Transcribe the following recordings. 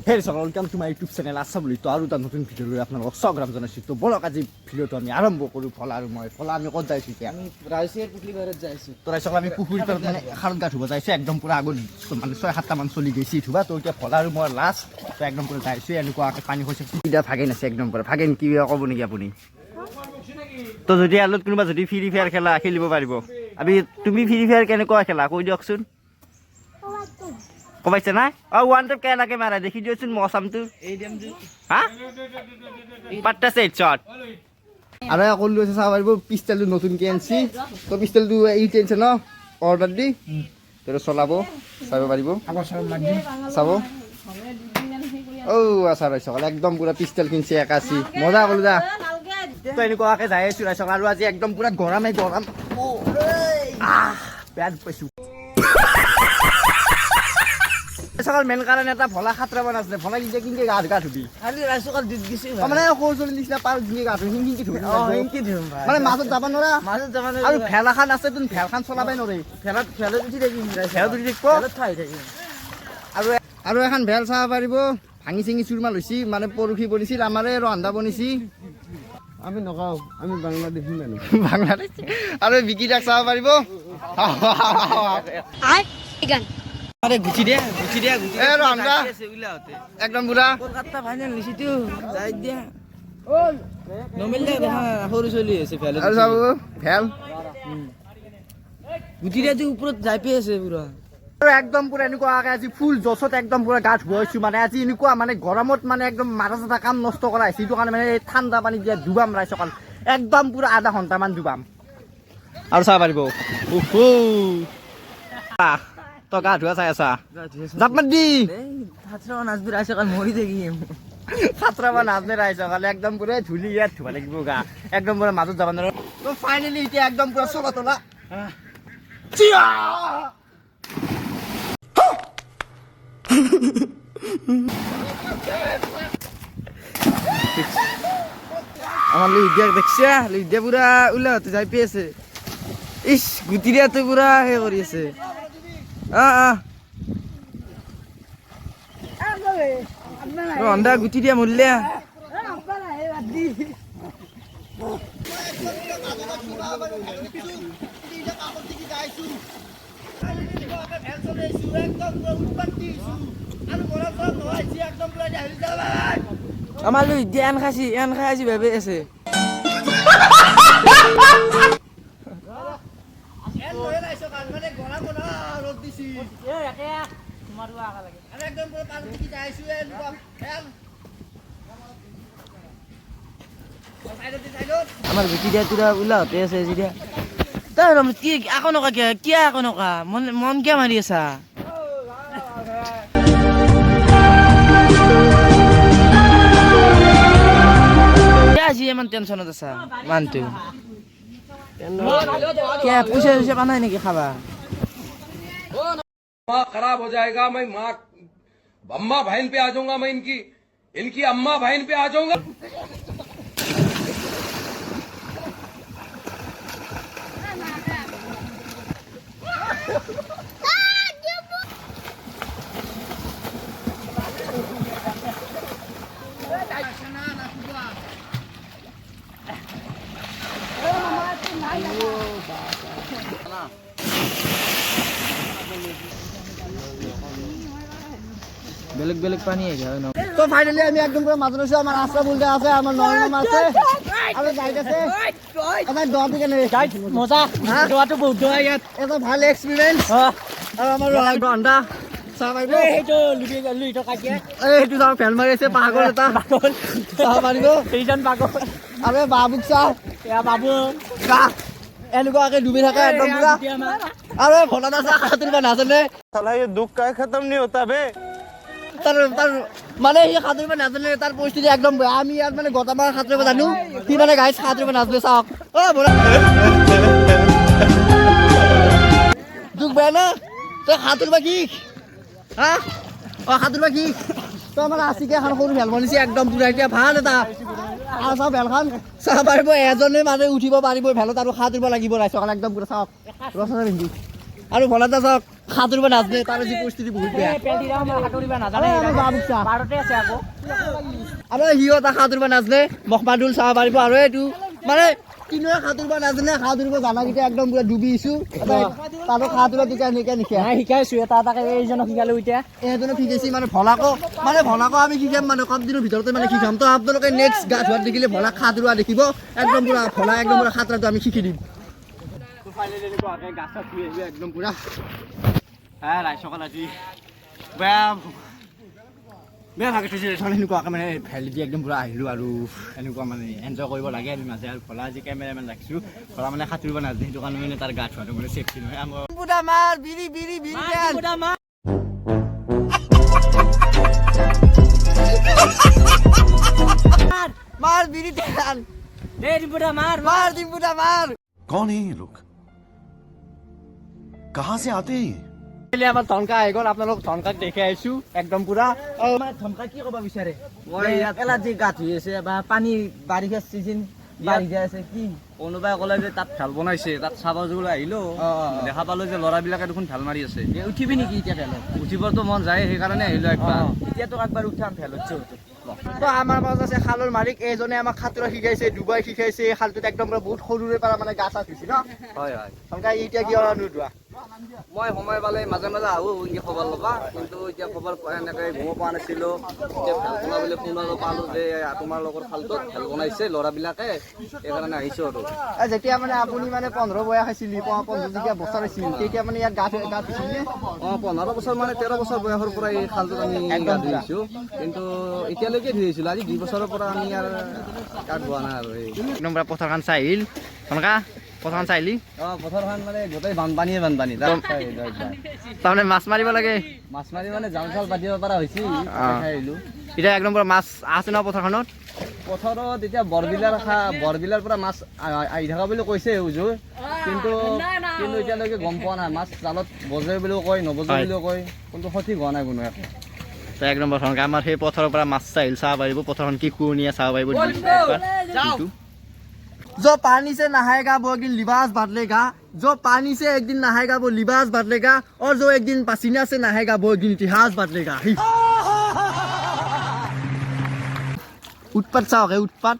হেৰি সকল welcome to my YouTube channel আছা বুলি তো আৰু এটা নতুন ভিডিঅ' লৈ আপোনালোকক স্বাগতম জনাইছোঁ। তো বলক আজি ভিডিঅ'টো আমি আৰম্ভ কৰোঁ। ফলা আৰু মই ফলা আমি ক'ত যাইছোঁ এতিয়া? আমি ৰাইচিয়াৰ পুখুৰী পাৰত যাইছোঁ। তো ৰাইজক আমি পুখুৰীৰ পাৰত মানে এখাৰত গা ধুব যাইছোঁ। একদম পূৰা আগত মানে 6-7টা মান চলি গৈছি ধুবা। তো এতিয়া ফলা আৰু মই লাষ্ট তো একদম পূৰা যাইছোঁ। এনেকুৱাকৈ পানী হৈছে এতিয়া ভাগেন আছে একদম পূৰা। ভাগেন কি ক'ব নেকি আপুনি? তো যদি আলত কোনোবা যদি ফ্ৰী ফায়াৰ খেলিব পাৰিব, আমি তুমি ফ্ৰী ফায়াৰ কেনেকুৱা খেলা কৈ দিয়কচোন। কমাইছে না ওৱান টাইপ কেনেকৈ মাৰা দেখি দিয়কচোন মৌচামটো। হা পাট্টাছে শ্বট আৰু ক'লো আছে চাব পাৰিব। পিষ্টেলটো নতুনকৈ আনিছি। তো পিষ্টেলটো এইটো আনিছে ন অৰ্ডাৰ দি তো চলাব চাব পাৰিব চাব। আচ্ছা ৰাইচক একদম পূৰা পিষ্টেল কিনছে 81 মজা ক'লো যা। তো এনেকুৱাকৈ যাই আছোঁ ৰাইচক আৰু আজি একদম পূৰা গৰমেই গৰম। বেয়া পাইছোঁ সকাল মেন কাৰণে এটা ভলা খাতৰা আছে। ভলা কিনকে কিনকে গা ধুবি খালি ৰাইচকাল দিত গেছি মানে সৰু ছোৱালী নিচিনা পাৰ কিনকে গা ধুবি কিনকে ধুবি মানে মাজত যাব নোৱাৰা। আৰু ভেল এখন আছে তোন ভেলখন চলাবই নোৱাৰি। ফেলত উঠি থাকিম ভেলত উঠি থাকিব ঠাই থাকিম আৰু এখন ভেল চাব পাৰিব। ভাঙি চিঙি চুৰমা লৈছি মানে পৰহি বনিছিল আমাৰে ৰন্ধা বনিছি। আমি নকওঁ আমি বাংলাদেশী মানুহ বাংলাদেশ আৰু বিকিটাক চাব পাৰিব। গুচি দিয়া একদম পুৰা কলকাতা ফাইনেল নিচিতো যাই দিয়া নমিলে দেখা সৰু চলি আছে ফেলত আৰু চাব ভেল গুটি দিয়াটো ওপৰত যাই পাই আছে পুৰা একদম পুৰা এনেকুৱাকে আজি ফুল জছত একদম পুৰা গা ধুৱাইছোঁ। মানে আজি এনেকুৱা মানে গৰমত মানে একদম মাথা চাথা কাম নষ্ট কৰা হৈছে। সেইটো কাৰণে মানে এই ঠাণ্ডা পানী দিয়া ডুবাম ৰাইজকাল একদম পুৰা আধা ঘণ্টামান ডুবাম আৰু চাব পাৰিব। তই গা ধোৱা চাই আছা জাপ মাৰ দি নাচবি ৰাইচকাল মৰি থাকিম খাতৰা নাজনে ৰাইজকাল একদম পুৰা ধূলি ইয়াত ধুব লাগিব গা একদম পুৰা মাজত যাব নোৱাৰো। তো ফাইনেলি এতিয়া একদম পুৰা চলা তলা আমাৰ লুইদিয়া দেখছা লুইদিয়া পুৰা উল্লাহতে যাই পাই আছে। ইস গুটি দিয়াতে পুৰা হে কৰি আছে। রন্ধা গুটি দিয়া মরলিয়া আমার লুইদিয়া এন খাইছি ভাবে আছে আমার গুটি দিয়া তোরা উল্লাহতে আছে যেতিয়া তাই কি আকৌ নকা কিয় আকৌ নকা মন কিয় মাৰি আছা? আজি ইমান টেনশনত আছা মানটো क्या पूछे पाना है नहीं खावा खराब हो जाएगा। मैं माँ अम्मा बहन पे आ जाऊंगा। मैं इनकी अम्मा बहन पे आ जाऊंगा। বেলেগ বেলেগ পানী আহে ন। তো ফাইনালি আমি একদম পুৰা মাজত আছো। আমাৰ আশা বুলটা আছে, আমাৰ নয়নম আছে আৰু গাইড আছে। আমাৰ দোৱাটো কেনে গাইড মজা দোৱাটো বহুত দোৱা ইয়াত এটা ভাল এক্সপেৰিয়েন্স। আৰু আমাৰ ৰন্ধা চাহ পাৰিব সেইটো লুইটো কাটিয়ে এইটো চাহ ফেল মাৰি আছে পাগল এটা চাহ পাৰিব সেইজন পাগল আৰু বাবুক চাহ এয়া বাবু গা এনেকুৱাকে ডুবি থাকে একদম পুৰা। আৰু ভলা চাহ সাঁতুৰিব নাজানে साला ये दुख का खत्म नहीं होता बे। তাৰ মানে সি সাঁতুৰিব নাজানে। তাৰ পৰিস্থিতি একদম বেয়া। আমি ইয়াত মানে গটামাৰ সাঁতুৰিব জানো, সি মানে গাইজ সাঁতুৰিব নাজানে। চাওক দুখ বেয়া না তই সাঁতুৰিবা কি হা সাঁতুৰিবা কি তই আমাৰ আছিকে এখন সৰু ভেল বনিছে একদম পুৰা এতিয়া ভাল এটা। আৰু চাওক ভেলখন চাব পাৰিব এজনে মানে উঠিব পাৰিব ভেলত আৰু সাঁতুৰিব লাগিব ৰাইজক একদম পুৰা চাওক ৰচনা পিন্ধি আৰু ভলাটা চাওক সাঁতুৰিব নাজানে তাৰ যি পৰিস্থিতি বহুত বেয়া আমাৰ বাবুক চা আৰু সিও এটা সাঁতুৰিব নাজানে মহমাদুল চাব পাৰিব আৰু এইটো মানে কিনোৱে সাঁতুৰিব নাজানে সাঁতুৰিব জানাকেইটা একদম পুৰা ডুবিছো তাতো সাঁতুৰিব তেতিয়া এনেকৈ নিশে শিকাইছো এটা এটাকে এইজনক শিকালো এতিয়া এইজনক শিকাইছি মানে ভলাকো আমি শিকাম মানে কম দিনৰ ভিতৰতে মানে শিকাম তো আপোনালোকে নেক্সট গা ধোৱাত দেখিলে ভলাক সাঁতুৰিব দেখিব একদম পুৰা ভলা একদম পুৰা সাঁতোৰাটো আমি শিকি দিম একদম পুৰা ৰাইজসকল আজি বেয়া ভাগে থৈছে এনেকুৱাকৈ মানে ভেলি দি একদম পুৰা আহিলোঁ আৰু এনেকুৱা মানে এনজয় কৰিব লাগে আমি মাজে আৰু ভলা আজি কেমেৰামেন ৰাখিছোঁ ভলা মানে সাঁতুৰিব নাজানে সেইটো কাৰণে মানে তাৰ গা ধোৱাটো মানে চেফটি নহয় আমাৰ বিৰি বিৰি বিৰি मार बीड़ी तेल दे डिम्पुटा मार मार डिम्पुटा मार कौन है ये लोग कहाँ से आते हैं ये पहले আমাৰ ধনকা আহি গ'ল আপোনালোক ধনকাক দেখি আহিছো একদম পুৰা ধমকা কি ক'ব বিচাৰে মই ইয়াত এলাৰ্জি গাঁত হৈ আছে বা পানী বাৰিষা চিজন বাঢ়ি যায় আছে কি কোনোবাই ক'লে যে তাত ভাল বনাইছে তাত চাব যাবলৈ আহিলো দেখা পালো যে ল'ৰাবিলাকে দেখোন ভাল মাৰি আছে উঠিবি নেকি এতিয়া ভেলত উঠিবতো মন যায় সেইকাৰণে আহিলো একবাৰ এতিয়াতো একবাৰ উঠাম ভেলত তো আমাৰ মাজত আছে খালৰ মালিক এইজনে আমাক সাঁতোৰা শিকাইছে ডুবাই শিকাইছে খালটোত একদম বহুত সৰুৰে পৰা মানে গা চা ধুইছে ন হয় হয় ধনকা এতিয়া কি নোদোৱা মই সময় পালে মাজে মাজে আহোঁ খবৰ ল'বা কিন্তু এতিয়া খবৰ এনেকৈ গম পোৱা নাছিলোঁ এতিয়া ভাল বনাবলৈ শুনাব পালোঁ যে তোমালোকৰ খালটোত ভাল বনাইছে ল'ৰাবিলাকে সেইকাৰণে আহিছোঁ আৰু যেতিয়া মানে আপুনি মানে 15 বয়স আছিল 15 বছৰ আছিল তেতিয়া মানে ইয়াত গা ধুইছিল নে 15 বছৰ মানে 13 বছৰ বয়সৰ পৰা এই খালটোত আমি গা ধুইছোঁ কিন্তু এতিয়ালৈকে ধুইছিলোঁ আজি 2 বছৰৰ পৰা আমি ইয়াৰ গা ধোৱা নাই আৰু একদম পুৰা পথাৰখন চাই আহিল ধনকা পথাৰখন চাই আহিলি পথাৰখন মানে গোটেই বানপানীয়ে বানপানী তাৰমানে মাছ মাৰিব লাগে মাছ মাৰি মানে জাল চাল পাতিব পৰা হৈছে এতিয়া একদম পুৰা মাছ আছে ন পথাৰখনত এতিয়া বৰবিলাৰ পৰা মাছ আহি থকা বুলি কৈছে হুজুৰ কিন্তু এতিয়ালৈকে গম পোৱা নাই মাছ জালত বজে বুলিও কয় নবজে বুলিও কয় কিন্তু সঠিক হোৱা নাই কোনো এক নম্বৰ ধৰণে আমাৰ সেই পথাৰৰ পৰা মাছ আহিল চাব পাৰিব পথাৰখন কি শুৱনীয়া চাব পাৰিব जो पानी से नहाएगा वो एक दिन लिबास बदलेगा जो पानी से एक दिन नहाएगा वो लिबास बदलेगा और जो एक दिन पसीना से नहाएगा वो एक दिन इतिहास बदलेगा उत्पात चाहे उत्पात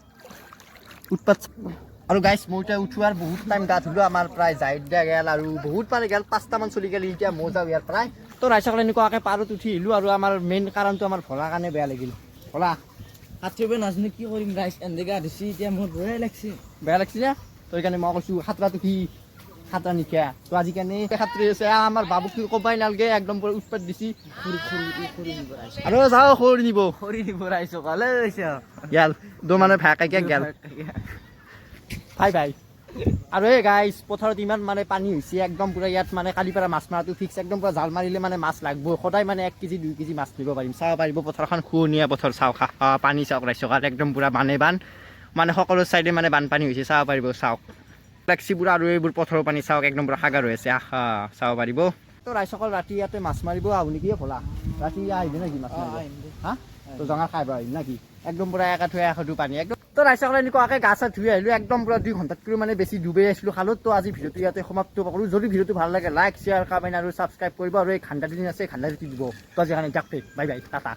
और गाइस मैं उठवार बहुत टाइम गা ধুলো আমার প্রায় যাই দিয়া গেল আর বহুত মানে গেল 5টা মান চলি গেল এতিয়া মজা ইয়ার প্রায় তো রাইসকলে এনেকুৱাকৈ পাৰত উঠি আহিলো আৰু আমাৰ মেইন কাৰণটো আমাৰ ভলা কাৰণে বেয়া লাগিল ভলা সাঁতুৰিব নাজানো কি কৰিম গাইছ এনেকৈ দিছি এতিয়া মোৰ বেয়া লাগছি যে তো সেইকাৰণে মই কৈছোঁ সাঁতোৰাটো কি সাঁতোৰা নিশা তো আজিকালি সাঁতুৰি আছে আমাৰ বাবুক ক'বাই নালাগে একদম পুৰা উৎপাত দিছি আৰু যাওঁ খৰি নিব ৰাইছোঁ ভালে হৈছে গেল দো মানে ভাকাইকে গেল ভাই ভাই আৰু এই গাইছ পথাৰত ইমান মানে পানী হৈছে একদম পুৰা ইয়াত মানে কালিৰ পৰা মাছ মৰাটো ফিক্স একদম পুৰা জাল মাৰিলে মানে মাছ লাগব সদায় মানে 1 কেজি 2 কেজি মাছ নিব পাৰিম চাব পাৰিব পথাৰখন শুৱনীয়া পথাৰ চাওক পানী চাওক ৰাইজক একদম পুৰা বান মানে সকলো চাইডে মানে বানপানী হৈছে চাব পাৰিব চাওক ফ্লেক্সিবোৰ আৰু এইবোৰ পথাৰৰ পানী চাওক একদম পুৰা সাগৰ হৈ আছে চাব পাৰিব তো ৰাইজসকল ৰাতি ইয়াতে মাছ মাৰিব আহো নেকি ভলা ৰাতি আহিবি নেকি মাছ মাৰিব হা তো জঙা খাই আহিম নেকি একদম পুৰা একাঠু পানী একদম তো ৰাইজসকলে এনেকুৱাকৈ গা চা ধুই আহিলোঁ একদম পুৰা 2 ঘণ্টাতকৈ মানে বেছি ডুবাই আছিলোঁ খালত তো আজি ভিডিঅ'টো ইয়াতে সমাপ্ত কৰোঁ যদি ভিডিঅ'টো ভাল লাগে লাইক শ্বেয়াৰ কমেণ্ট আৰু ছাবস্ক্ৰাইব কৰিব আৰু এই ঠাণ্ডা দিন আছে ঠাণ্ডা দিব তো আজি কাৰণে বাই বাই টাটা